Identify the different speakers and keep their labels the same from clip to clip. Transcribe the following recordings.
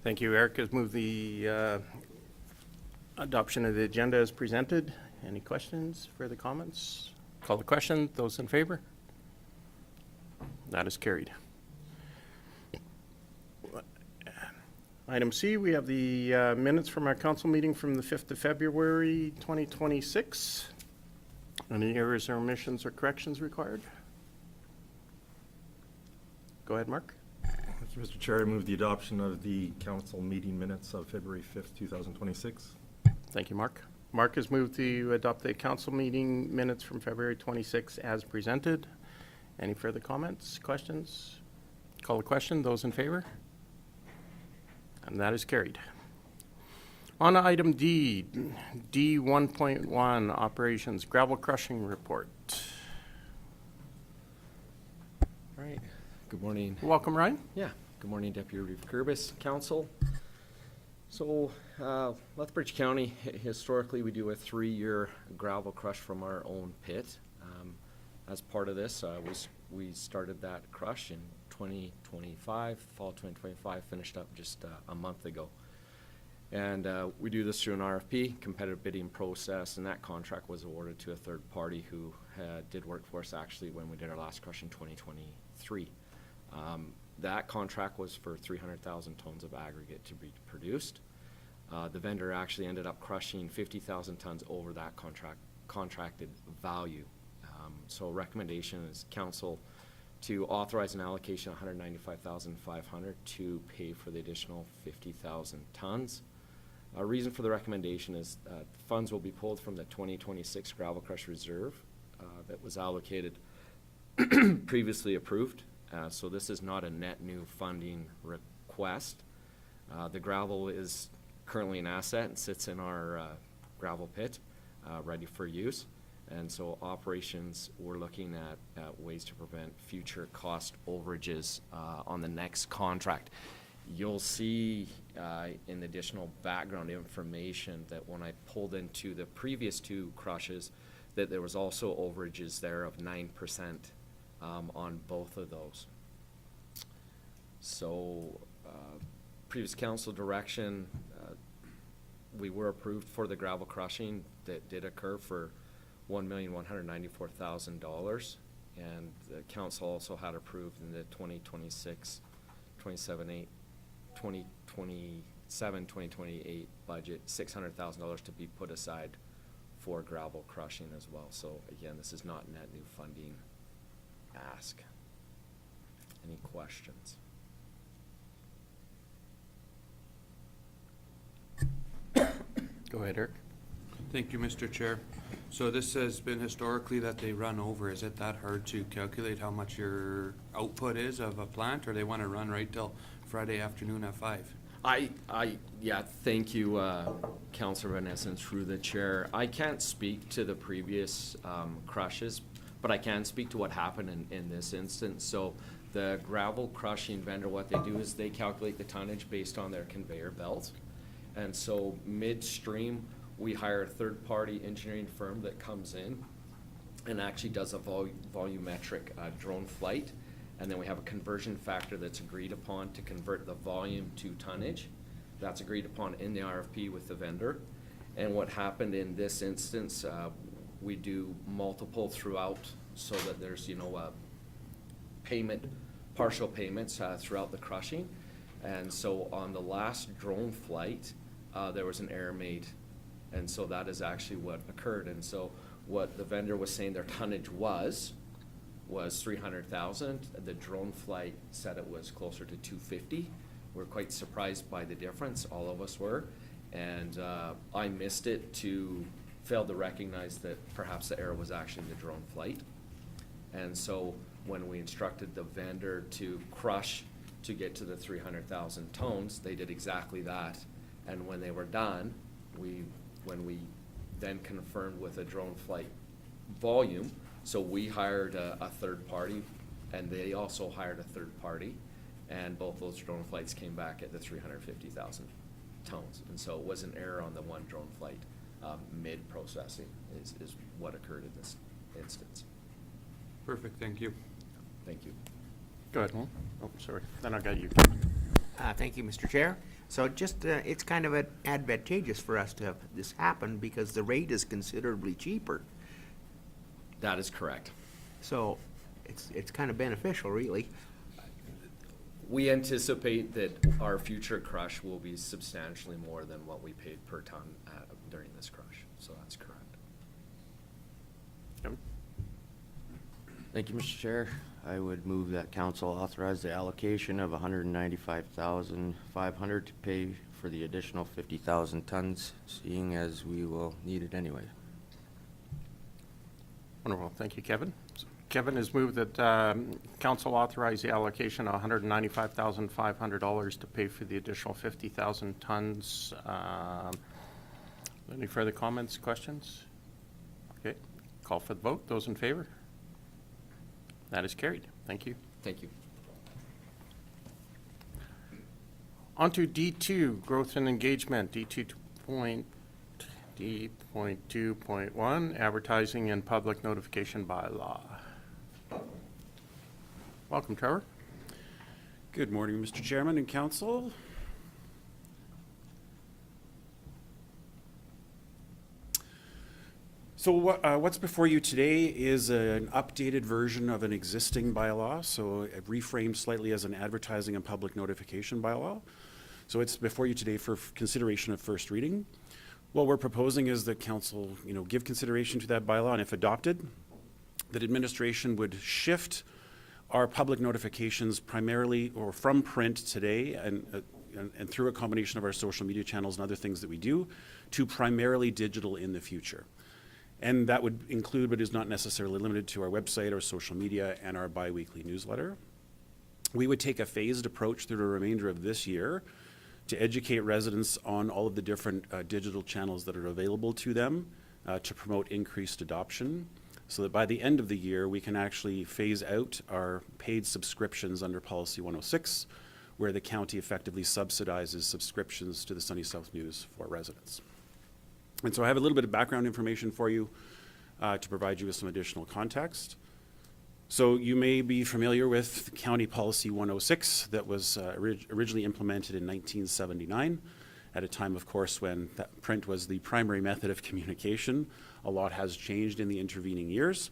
Speaker 1: Thank you. Eric has moved the adoption of the agenda as presented. Any questions, further comments? Call the question. Those in favor? That is carried. Item C, we have the minutes from our council meeting from the 5th of February 2026. Any errors or omissions or corrections required? Go ahead, Mark.
Speaker 2: Thank you, Mr. Chair. I move the adoption of the council meeting minutes of February 5th, 2026.
Speaker 1: Thank you, Mark. Mark has moved to adopt the council meeting minutes from February 26 as presented. Any further comments, questions? Call the question. Those in favor? And that is carried. On to item D, D 1.1, operations, gravel crushing report.
Speaker 3: All right. Good morning.
Speaker 1: Welcome, Ryan.
Speaker 3: Yeah. Good morning, Deputy Kerbis, Council. So, Lethbridge County, historically, we do a 3-year gravel crush from our own pit. As part of this, we started that crush in 2025, fall 2025, finished up just a month ago. And we do this through an RFP, competitive bidding process, and that contract was awarded to a third party who did work for us actually when we did our last crush in 2023. That contract was for 300,000 tons of aggregate to be produced. The vendor actually ended up crushing 50,000 tons over that contracted value. So recommendation is council to authorize an allocation of $195,500 to pay for the additional 50,000 tons. A reason for the recommendation is funds will be pulled from the 2026 gravel crush reserve that was allocated previously approved. So this is not a net new funding request. The gravel is currently an asset and sits in our gravel pit ready for use. And so operations, we're looking at ways to prevent future cost overages on the next contract. You'll see in the additional background information that when I pulled into the previous 2 crushes, that there was also overages there of 9% on both of those. So previous council direction, we were approved for the gravel crushing that did occur for $1,194,000, and the council also had approved in the 2027-2028 budget $600,000 to be put aside for gravel crushing as well. So again, this is not net new funding ask. Any questions?
Speaker 1: Go ahead, Eric.
Speaker 4: Thank you, Mr. Chair. So this has been historically that they run over. Is it that hard to calculate how much your output is of a plant, or they want to run right till Friday afternoon at 5?
Speaker 3: Yeah, thank you, Councillor Van Essen, through the chair. I can't speak to the previous crushes, but I can speak to what happened in this instance. So the gravel crushing vendor, what they do is they calculate the tonnage based on their conveyor belt. And so midstream, we hire a third-party engineering firm that comes in and actually does a volumetric drone flight. And then we have a conversion factor that's agreed upon to convert the volume to tonnage. That's agreed upon in the RFP with the vendor. And what happened in this instance, we do multiple throughout so that there's, partial payments throughout the crushing. And so on the last drone flight, there was an error made. And so that is actually what occurred. And so what the vendor was saying their tonnage was 300,000. The drone flight said it was closer to 250. We're quite surprised by the difference, all of us were. And I missed it to fail to recognize that perhaps the error was actually the drone flight. And so when we instructed the vendor to crush to get to the 300,000 tons, they did exactly that. And when they were done, when we then confirmed with a drone flight volume, so we hired a third party, and they also hired a third party, and both those drone flights came back at the 350,000 tons. And so it was an error on the one drone flight mid-processing is what occurred in this instance.
Speaker 4: Perfect, thank you.
Speaker 3: Thank you.
Speaker 1: Go ahead. Oh, sorry. Then I got you.
Speaker 5: Thank you, Mr. Chair. So just, it's kind of advantageous for us to have this happen because the rate is considerably cheaper.
Speaker 3: That is correct.
Speaker 5: So it's kind of beneficial, really.
Speaker 3: We anticipate that our future crush will be substantially more than what we paid per ton during this crush, so that's correct.
Speaker 1: Kevin?
Speaker 6: Thank you, Mr. Chair. I would move that council authorize the allocation of $195,500 to pay for the additional 50,000 tons, seeing as we will need it anyway.
Speaker 1: Wonderful. Thank you, Kevin. Kevin has moved that council authorize the allocation of $195,500 to pay for the additional 50,000 tons. Any further comments, questions? Okay, call for the vote. Those in favor? That is carried. Thank you.
Speaker 3: Thank you.
Speaker 1: On to D2, growth and engagement, D.2.1, advertising and public notification bylaw. Welcome, Trevor.
Speaker 7: Good morning, Mr. Chairman and Council. So what's before you today is an updated version of an existing bylaw, so reframed slightly as an advertising and public notification bylaw. So it's before you today for consideration of first reading. What we're proposing is that council, give consideration to that bylaw, and if adopted, that administration would shift our public notifications primarily or from print today and through a combination of our social media channels and other things that we do to primarily digital in the future. And that would include, but is not necessarily limited to, our website, our social media, and our bi-weekly newsletter. We would take a phased approach through the remainder of this year to educate residents on all of the different digital channels that are available to them to promote increased adoption, so that by the end of the year, we can actually phase out our paid subscriptions under Policy 106, where the county effectively subsidizes subscriptions to the Sunny South News for residents. And so I have a little bit of background information for you to provide you with some additional context. So you may be familiar with County Policy 106 that was originally implemented in 1979, at a time, of course, when print was the primary method of communication. A lot has changed in the intervening years.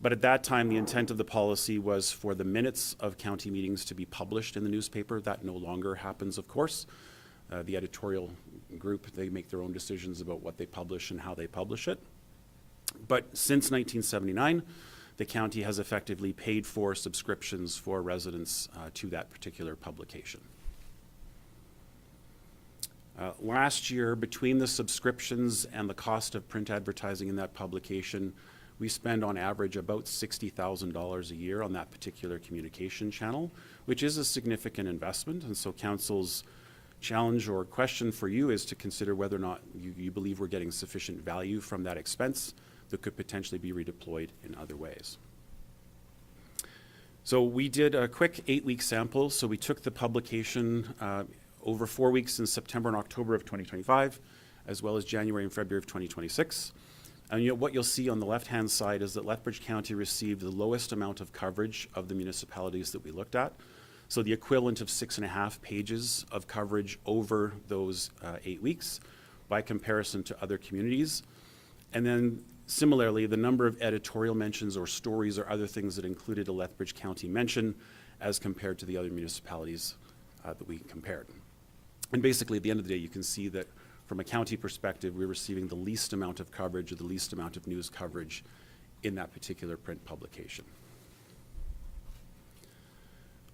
Speaker 7: But at that time, the intent of the policy was for the minutes of county meetings to be published in the newspaper. That no longer happens, of course. The editorial group, they make their own decisions about what they publish and how they publish it. But since 1979, the county has effectively paid for subscriptions for residents to that particular publication. Last year, between the subscriptions and the cost of print advertising in that publication, we spend on average about $60,000 a year on that particular communication channel, which is a significant investment. And so council's challenge or question for you is to consider whether or not you believe we're getting sufficient value from that expense that could potentially be redeployed in other ways. So we did a quick 8-week sample. So we took the publication over 4 weeks in September and October of 2025, as well as January and February of 2026. And what you'll see on the left-hand side is that Lethbridge County received the lowest amount of coverage of the municipalities that we looked at. So the equivalent of 6.5 pages of coverage over those 8 weeks by comparison to other communities. And then similarly, the number of editorial mentions or stories or other things that included a Lethbridge County mention as compared to the other municipalities that we compared. And basically, at the end of the day, you can see that from a county perspective, we're receiving the least amount of coverage or the least amount of news coverage in that particular print publication.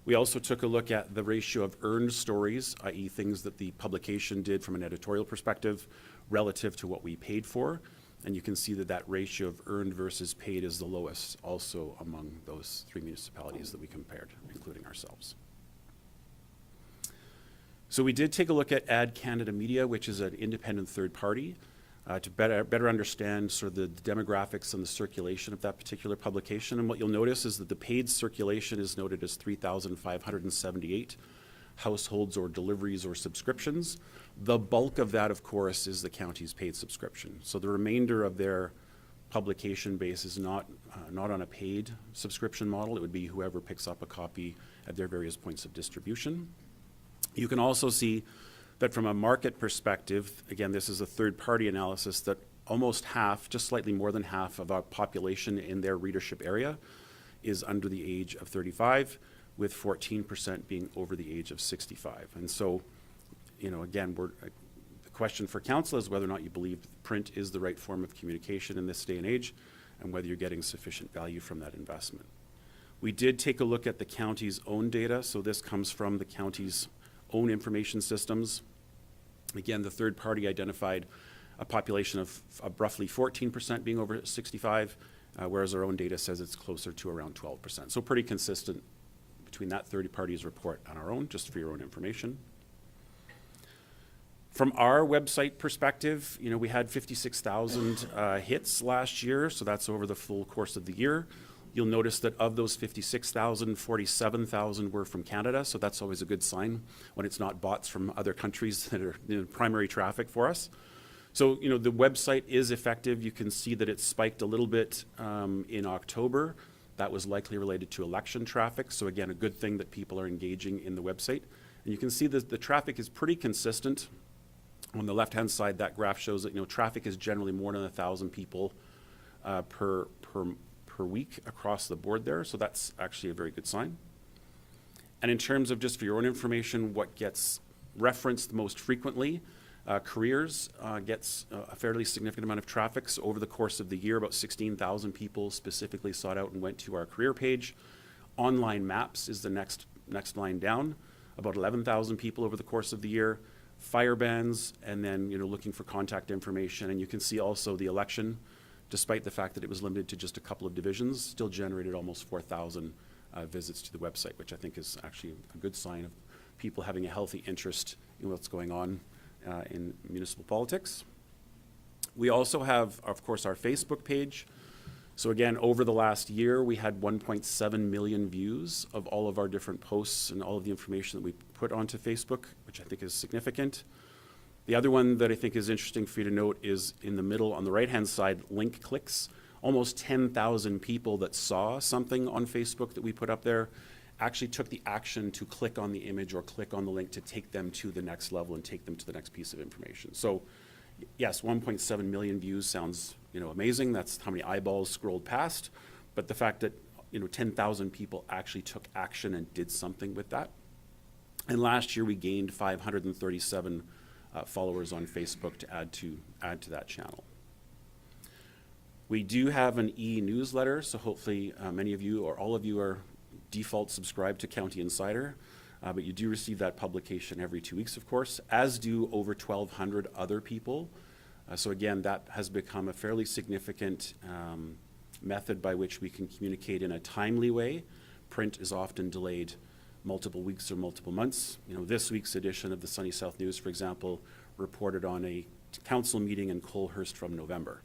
Speaker 7: We also took a look at the ratio of earned stories, i.e. things that the publication did from an editorial perspective relative to what we paid for. And you can see that that ratio of earned versus paid is the lowest also among those 3 municipalities that we compared, including ourselves. So we did take a look at Ad Canada Media, which is an independent third party, to better understand sort of the demographics and the circulation of that particular publication. And what you'll notice is that the paid circulation is noted as 3,578 households or deliveries or subscriptions. The bulk of that, of course, is the county's paid subscription. So the remainder of their publication base is not on a paid subscription model. It would be whoever picks up a copy at their various points of distribution. You can also see that from a market perspective, again, this is a third-party analysis, that almost half, just slightly more than half of our population in their readership area is under the age of 35, with 14% being over the age of 65. And so, you know, again, the question for council is whether or not you believe print is the right form of communication in this day and age, and whether you're getting sufficient value from that investment. We did take a look at the county's own data, so this comes from the county's own information systems. Again, the third party identified a population of roughly 14% being over 65, whereas our own data says it's closer to around 12%. So pretty consistent between that third party's report and our own, just for your own information. From our website perspective, you know, we had 56,000 hits last year, so that's over the full course of the year. You'll notice that of those 56,000, 47,000 were from Canada, so that's always a good sign when it's not bots from other countries that are, you know, primary traffic for us. So, you know, the website is effective. You can see that it spiked a little bit in October. That was likely related to election traffic. So again, a good thing that people are engaging in the website. And you can see that the traffic is pretty consistent. On the left-hand side, that graph shows that, you know, traffic is generally more than 1,000 people per week across the board there. So that's actually a very good sign. And in terms of, just for your own information, what gets referenced most frequently, careers gets a fairly significant amount of traffic. So over the course of the year, about 16,000 people specifically sought out and went to our career page. Online maps is the next line down, about 11,000 people over the course of the year. Fire bans, and then, you know, looking for contact information. And you can see also the election, despite the fact that it was limited to just a couple of divisions, still generated almost 4,000 visits to the website, which I think is actually a good sign of people having a healthy interest in what's going on in municipal politics. We also have, of course, our Facebook page. So again, over the last year, we had 1.7 million views of all of our different posts and all of the information that we put onto Facebook, which I think is significant. The other one that I think is interesting for you to note is in the middle, on the right-hand side, link clicks. Almost 10,000 people that saw something on Facebook that we put up there actually took the action to click on the image or click on the link to take them to the next level and take them to the next piece of information. So yes, 1.7 million views sounds, you know, amazing. That's how many eyeballs scrolled past. But the fact that, you know, 10,000 people actually took action and did something with that. And last year we gained 537 followers on Facebook to add to that channel. We do have an e-newsletter, so hopefully many of you or all of you are default subscribed to County Insider. But you do receive that publication every 2 weeks, of course, as do over 1,200 other people. So again, that has become a fairly significant method by which we can communicate in a timely way. Print is often delayed multiple weeks or multiple months. You know, this week's edition of the Sunny South News, for example, reported on a council meeting in Colehurst from November.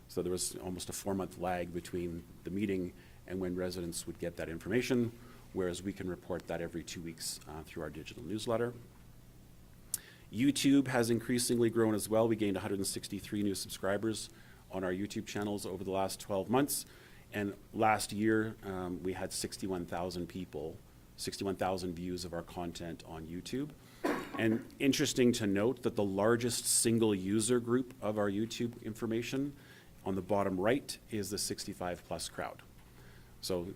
Speaker 7: So there was almost a 4-month lag between the meeting and when residents would get that information, whereas we can report that every 2 weeks through our digital newsletter. YouTube has increasingly grown as well. We gained 163 new subscribers on our YouTube channels over the last 12 months. And last year, we had 61,000 views of our content on YouTube. And interesting to note that the largest single user group of our YouTube information on the bottom right is the 65+ crowd. So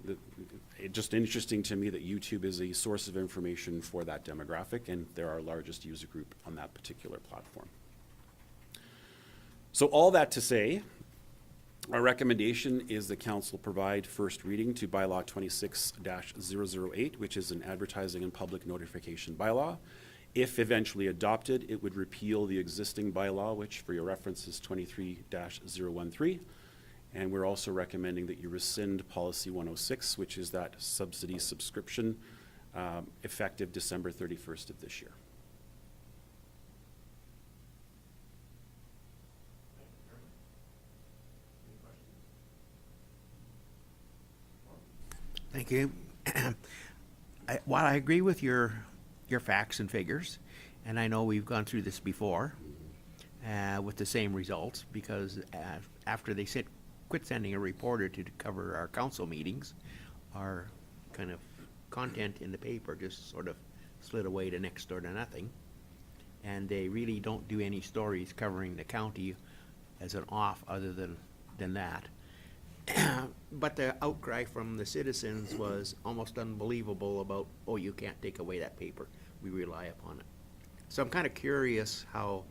Speaker 7: it's just interesting to me that YouTube is a source of information for that demographic, and they're our largest user group on that particular platform. So all that to say, our recommendation is the council provide first reading to bylaw 26-008, which is an advertising and public notification bylaw. If eventually adopted, it would repeal the existing bylaw, which for your reference is 23-013. And we're also recommending that you rescind policy 106, which is that subsidy subscription, effective December 31st of this year.
Speaker 5: Thank you. While I agree with your facts and figures, and I know we've gone through this before with the same results, because after they quit sending a reporter to cover our council meetings, our kind of content in the paper just sort of slid away to next door to nothing. and they really don't do any stories covering the county as an off other than that. But the outcry from the citizens was almost unbelievable about, oh, you can't take away that paper. We rely upon it. So I'm kind of curious how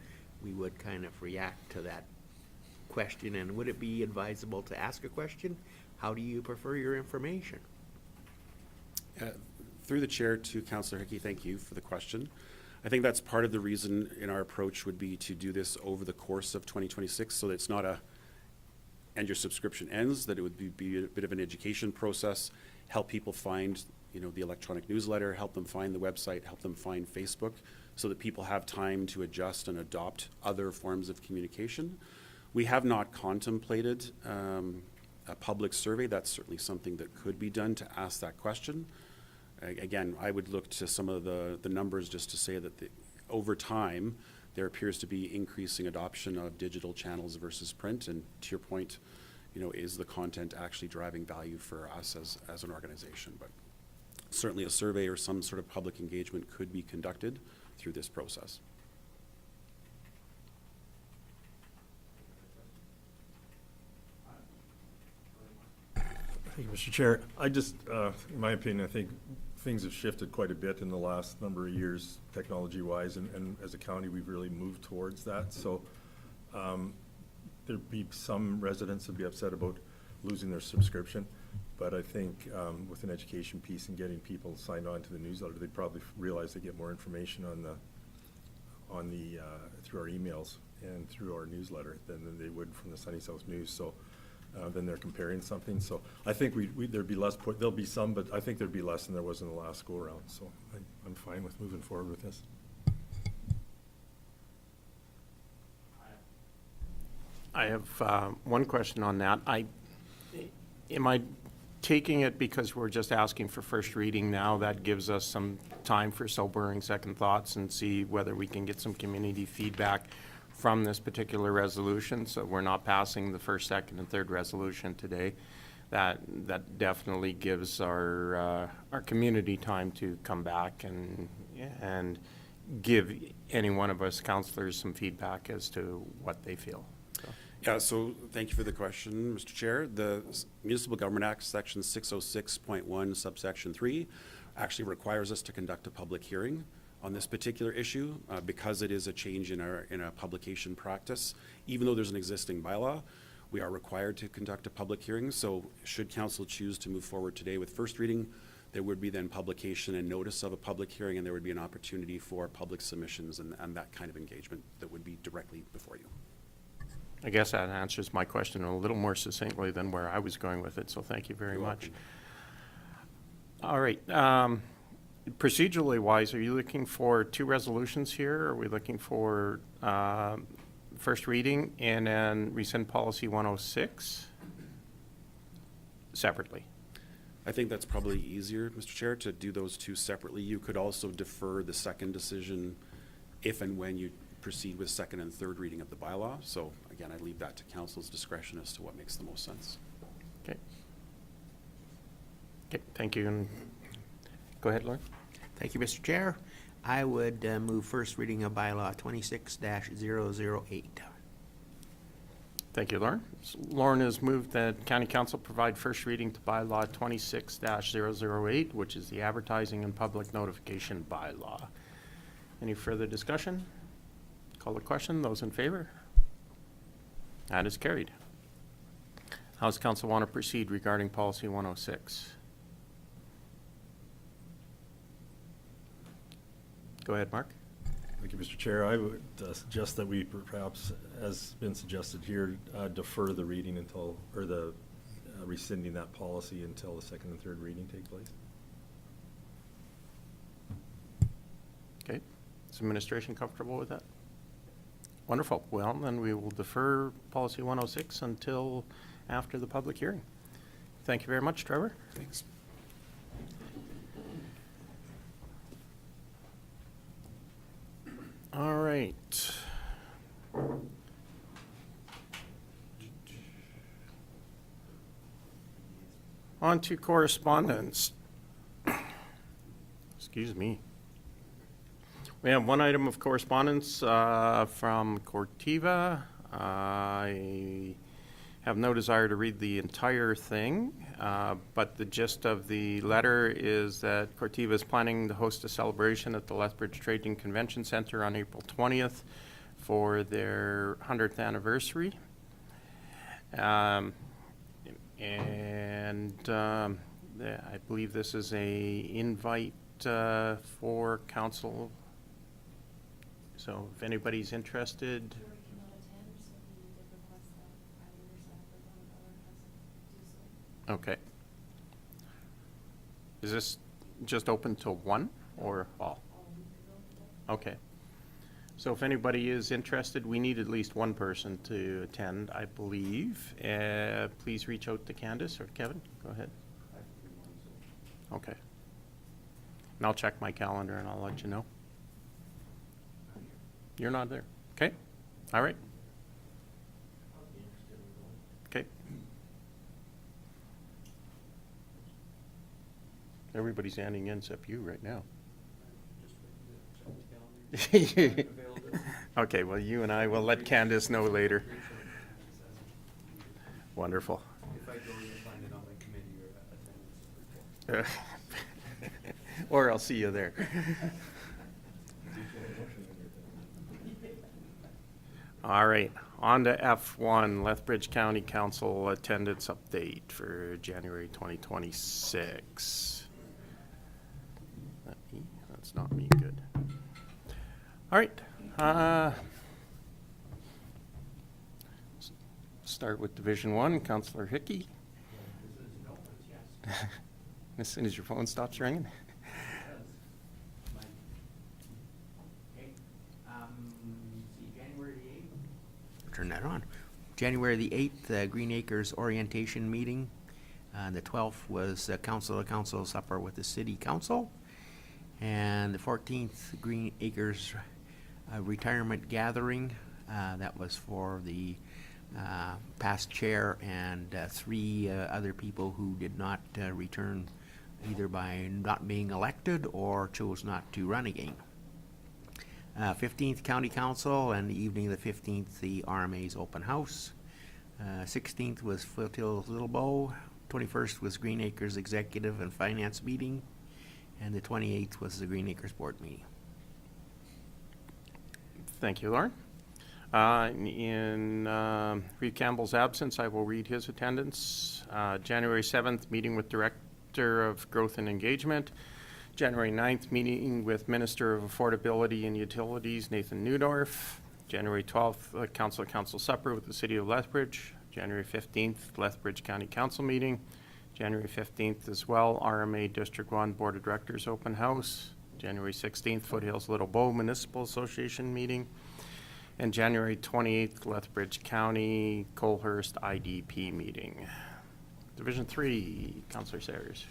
Speaker 5: we would kind of react to that question, and would it be advisable to ask a question? How do you prefer your information?
Speaker 7: Through the chair to Councillor Hickey, thank you for the question. I think that's part of the reason in our approach would be to do this over the course of 2026, so that it's not and your subscription ends, that it would be a bit of an education process, help people find, the electronic newsletter, help them find the website, help them find Facebook, so that people have time to adjust and adopt other forms of communication. We have not contemplated a public survey. That's certainly something that could be done to ask that question. Again, I would look to some of the numbers just to say that over time, there appears to be increasing adoption of digital channels versus print. And to your point, is the content actually driving value for us as an organization? But certainly a survey or some sort of public engagement could be conducted through this process.
Speaker 2: Thank you, Mr. Chair. I just, in my opinion, I think things have shifted quite a bit in the last number of years, technology-wise, and as a county, we've really moved towards that. So there'd be some residents that'd be upset about losing their subscription, but I think with an education piece and getting people signed on to the newsletter, they'd probably realize they get more information through our emails and through our newsletter than they would from the Sunny South News. So then they're comparing something. So I think there'd be less, there'll be some, but I think there'd be less than there was in the last go around. So I'm fine with moving forward with this.
Speaker 1: I have one question on that. Am I taking it because we're just asking for first reading now, that gives us some time for sobering second thoughts and see whether we can get some community feedback from this particular resolution, so we're not passing the first, second, and third resolution today? That definitely gives our community time to come back and give any one of us councillors some feedback as to what they feel. So.
Speaker 7: Yeah, so thank you for the question, Mr. Chair. The Municipal Government Act, Section 606.1, subsection 3, actually requires us to conduct a public hearing on this particular issue because it is a change in a publication practice. Even though there's an existing bylaw, we are required to conduct a public hearing. So should council choose to move forward today with first reading, there would be then publication and notice of a public hearing, and there would be an opportunity for public submissions and that kind of engagement that would be directly before you.
Speaker 1: I guess that answers my question a little more succinctly than where I was going with it, so thank you very much. All right. Procedurally wise, are you looking for two resolutions here? Are we looking for first reading and then rescind policy 106 separately?
Speaker 7: I think that's probably easier, Mr. Chair, to do those two separately. You could also defer the second decision if and when you proceed with second and third reading of the bylaw. So again, I leave that to council's discretion as to what makes the most sense.
Speaker 1: Okay. Okay, thank you. And go ahead, Lauren.
Speaker 5: Thank you, Mr. Chair. I would move first reading of bylaw 26-008.
Speaker 1: Thank you, Lauren. Lauren has moved that County Council provide first reading to bylaw 26-008, which is the advertising and public notification bylaw. Any further discussion? Call the question. Those in favor? That is carried. How does council want to proceed regarding policy 106? Go ahead, Mark.
Speaker 2: Thank you, Mr. Chair. I would suggest that we perhaps, as been suggested here, defer the reading until, or the rescinding that policy until the second and third reading take place.
Speaker 1: Okay. Is administration comfortable with that? Wonderful. Well, then we will defer policy 106 until after the public hearing. Thank you very much, Trevor.
Speaker 7: Thanks.
Speaker 1: All right. On to correspondence. Excuse me. We have one item of correspondence from Corteva. I have no desire to read the entire thing, but the gist of the letter is that Corteva is planning to host a celebration at the Lethbridge Trading Convention Center on April 20th for their 100th anniversary. I believe this is a invite for council. So if anybody's interested. Okay. Is this just open till 1 or all? Okay. So if anybody is interested, we need at least one person to attend, I believe. Please reach out to Candace or Kevin. Go ahead. Okay. And I'll check my calendar and I'll let you know. You're not there. Okay. All right. Okay. Everybody's handing in except you right now. Okay, well, you and I will let Candace know later. Wonderful.
Speaker 4: If I go, you'll find it on my committee or attendance report.
Speaker 1: Or I'll see you there. All right, on to F1, Lethbridge County Council attendance update for January 2026. That's not me, good. All right. Start with Division 1, Councillor Hickey. As soon as your phone stops ringing.
Speaker 5: January the 8th. Turn that on. January the 8th, Green Acres orientation meeting. The 12th was council-to-council supper with the city council. And the 14th, Green Acres retirement gathering. That was for the past chair and 3 other people who did not return, either by not being elected or chose not to run again. 15th County Council, and the evening of the 15th, the RMA's open house. 16th was Foothills Little Bow. 21st was Green Acres Executive and Finance meeting. And the 28th was the Green Acres Board meeting.
Speaker 1: Thank you, Lauren. In Reeve Campbell's absence, I will read his attendance. January 7th, meeting with Director of Growth and Engagement. January 9th, meeting with Minister of Affordability and Utilities, Nathan Newdorf. January 12th, council supper with the City of Lethbridge. January 15th, Lethbridge County Council meeting. January 15th as well, RMA District 1 Board of Directors open house. January 16th, Foothills Little Bow Municipal Association meeting. And January 28th, Lethbridge County Colehurst IDP meeting. Division 3, Councillor Sayers.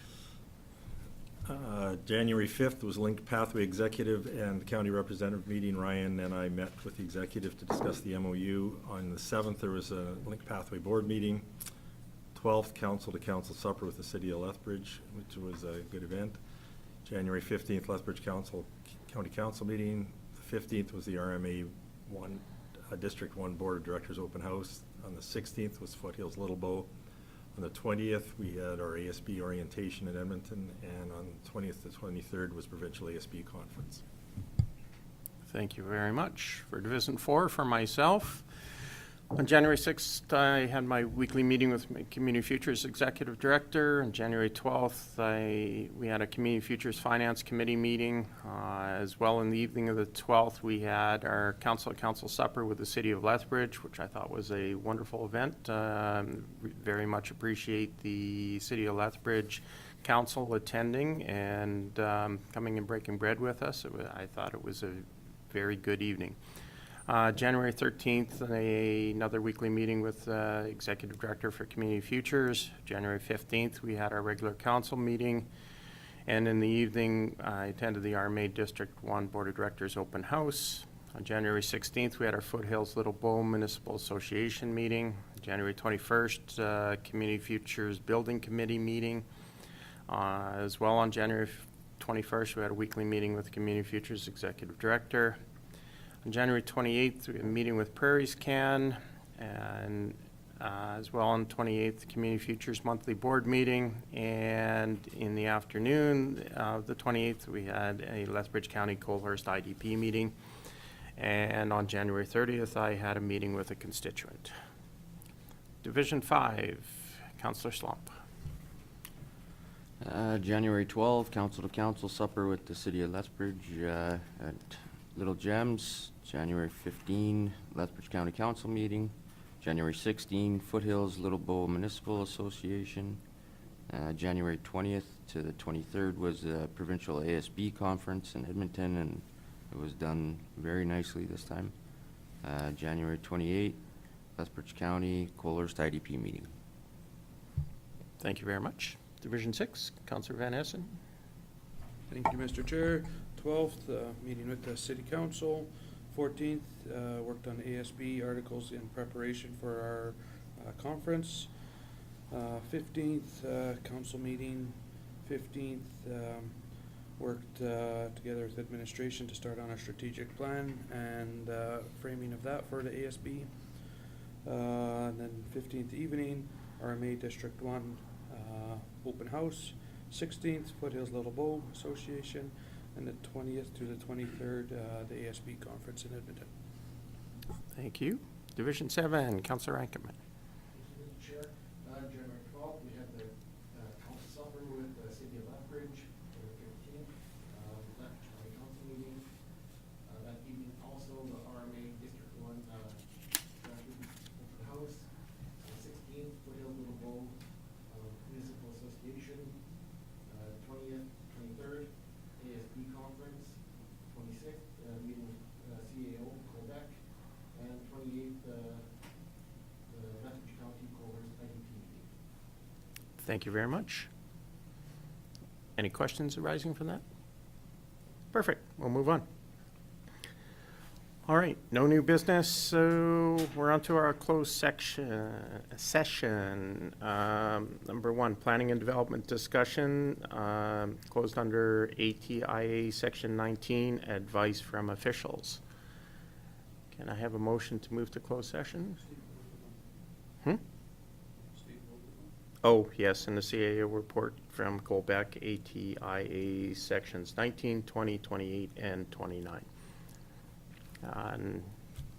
Speaker 2: January 5th was Linked Pathway Executive and County Representative meeting. Ryan and I met with the executive to discuss the MOU. On the 7th, there was a Linked Pathway Board meeting. 12th, council-to-council supper with the City of Lethbridge, which was a good event. January 15th, Lethbridge County Council meeting. The 15th was the RMA District 1 Board of Directors open house. On the 16th was Foothills Little Bow. On the 20th, we had our ASB orientation in Edmonton, and on the 20th to 23rd was Provincial ASB Conference.
Speaker 1: Thank you very much. For Division 4, for myself, on January 6th, I had my weekly meeting with my Community Futures Executive Director. On January 12th, we had a Community Futures Finance Committee meeting. As well, in the evening of the 12th, we had our council supper with the City of Lethbridge, which I thought was a wonderful event. Very much appreciate the City of Lethbridge Council attending and coming and breaking bread with us. I thought it was a very good evening. January 13th, another weekly meeting with Executive Director for Community Futures. January 15th, we had our regular council meeting. And in the evening, I attended the RMA District 1 Board of Directors open house. On January 16th, we had our Foothills Little Bow Municipal Association meeting. January 21st, Community Futures Building Committee meeting. As well on January 21st, we had a weekly meeting with the Community Futures Executive Director. On January 28th, we had a meeting with Prairie's Can, and as well on the 28th, Community Futures monthly board meeting. And in the afternoon of the 28th, we had a Lethbridge County Colehurst IDP meeting. And on January 30th, I had a meeting with a constituent. Division 5, Councillor Slump.
Speaker 6: January 12, council to council supper with the city of Lethbridge at Little Gems. January 15, Lethbridge County Council meeting. January 16, Foothills Little Bow Municipal Association. January 20th to the 23rd was the provincial ASB conference in Edmonton, and it was done very nicely this time. January 28, Lethbridge County Colehurst IDP meeting.
Speaker 1: Thank you very much. Division 6, Councillor Van Essen.
Speaker 4: Thank you, Mr. Chair. 12th, meeting with the City Council. 14th, worked on ASB articles in preparation for our conference. 15th, council meeting. 15th, worked together with administration to start on a strategic plan and framing of that for the ASB. And then 15th evening, RMA District 1 open house. 16th, Foothills Little Bow Association. And the 20th to the 23rd, the ASB conference in Edmonton.
Speaker 1: Thank you. Division 7, Councillor Ankerman.
Speaker 8: Mr. Chair, January 12th, we had the council supper with the city of Lethbridge. January 15th, Lethbridge County Council meeting. That evening also, the RMA District 1 open house. 16th, Foothills Little Bow Municipal Association. 20th, 23rd, ASB conference. 26th, meeting with CAO Quebec. And 28th, the Lethbridge County Colehurst IDP meeting.
Speaker 1: Thank you very much. Any questions arising from that? Perfect. We'll move on. All right, no new business, so we're on to our closed session. Number 1, planning and development discussion, closed under ATIA Section 19, advice from officials. Can I have a motion to move to closed session? Oh, yes, and the CAO report from Quebec, ATIA Sections 19, 20, 28, and 29. And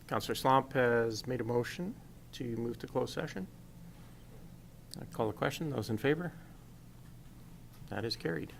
Speaker 1: Councillor Slomp has made a motion to move to closed session. I call a question. Those in favor? That is carried.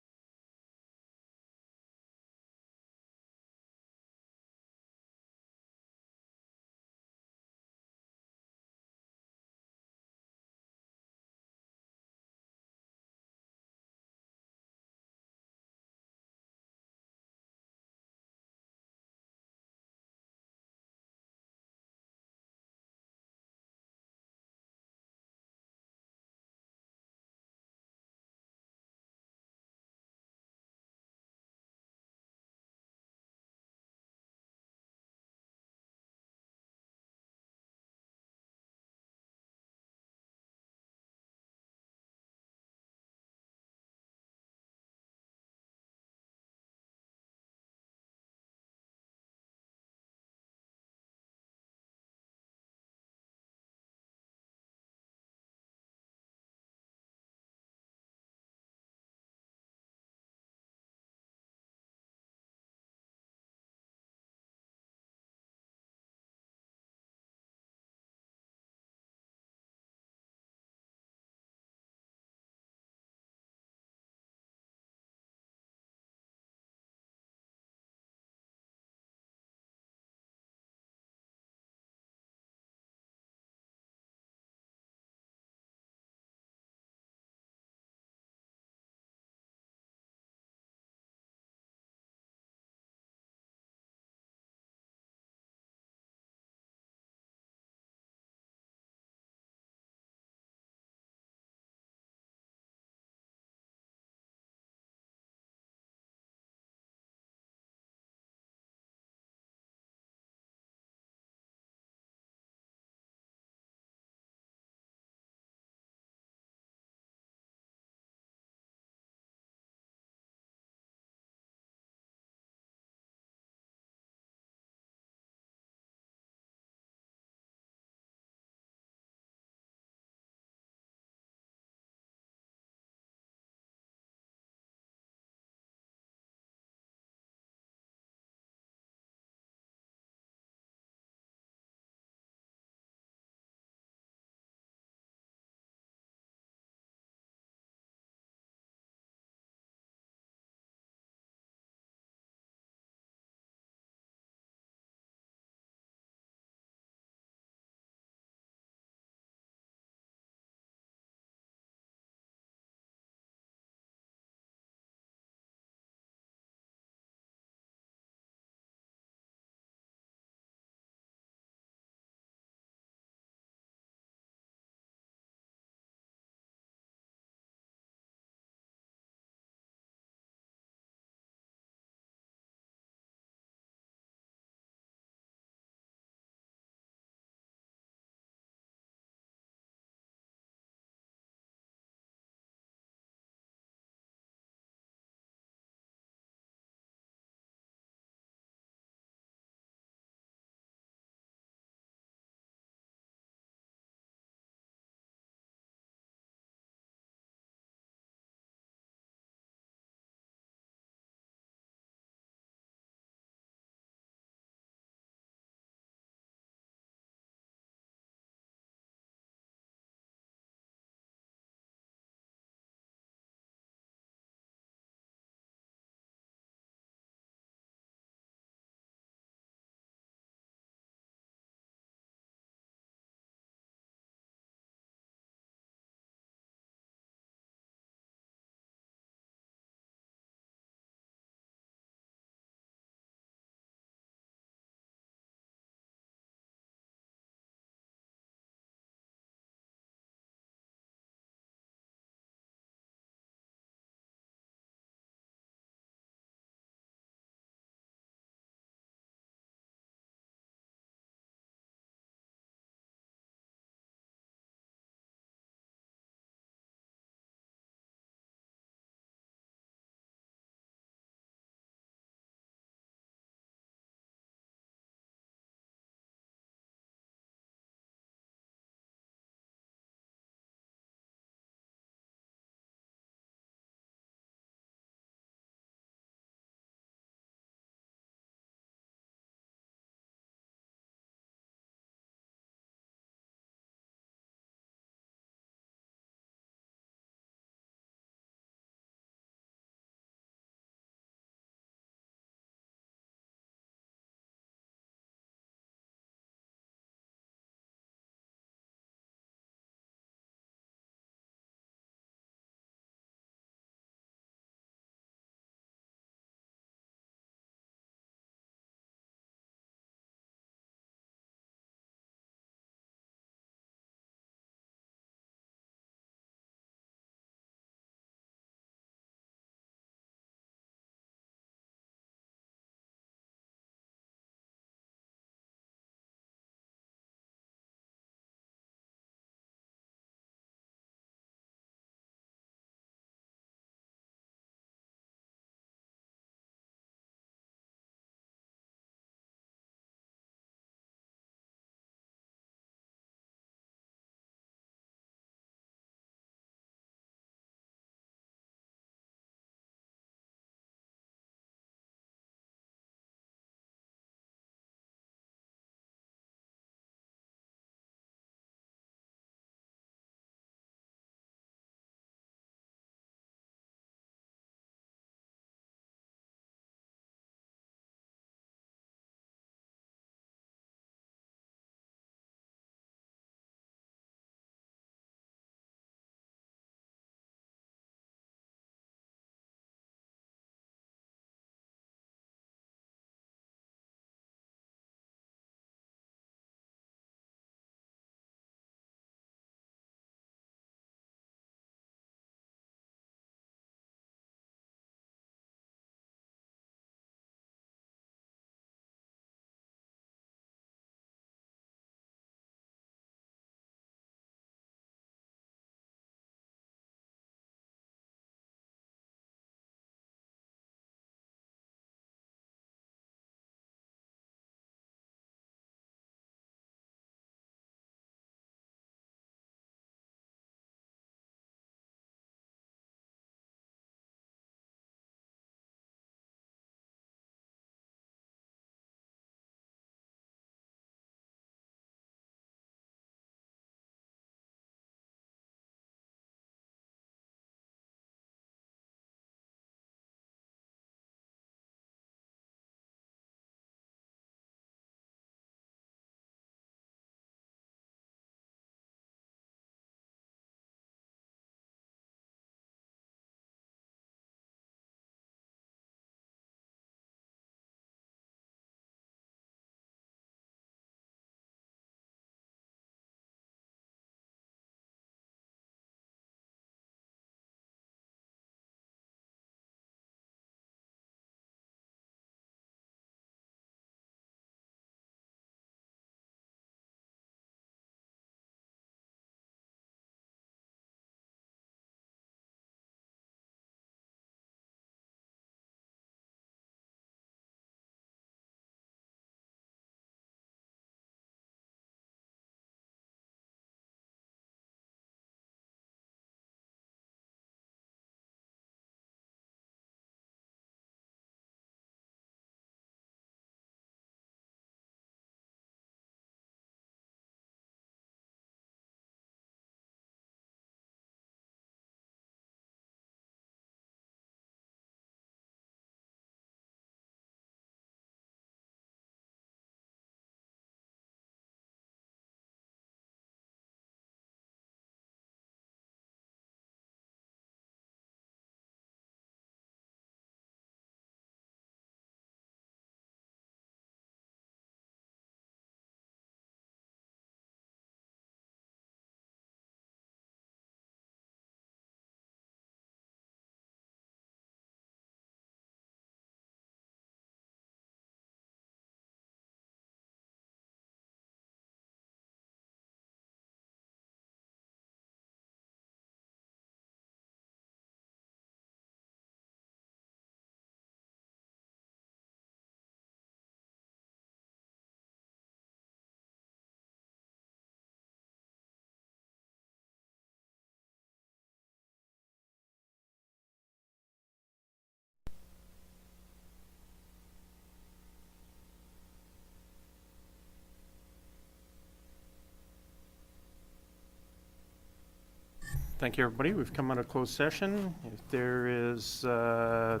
Speaker 1: Thank you, everybody. We've come out of closed session. If there is, I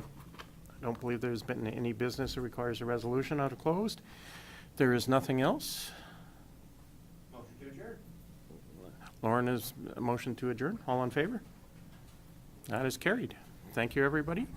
Speaker 1: don't believe there's been any business that requires a resolution out of closed. There is nothing else.
Speaker 3: Motion to adjourn.
Speaker 1: Lauren is a motion to adjourn. All in favor? That is carried. Thank you, everybody.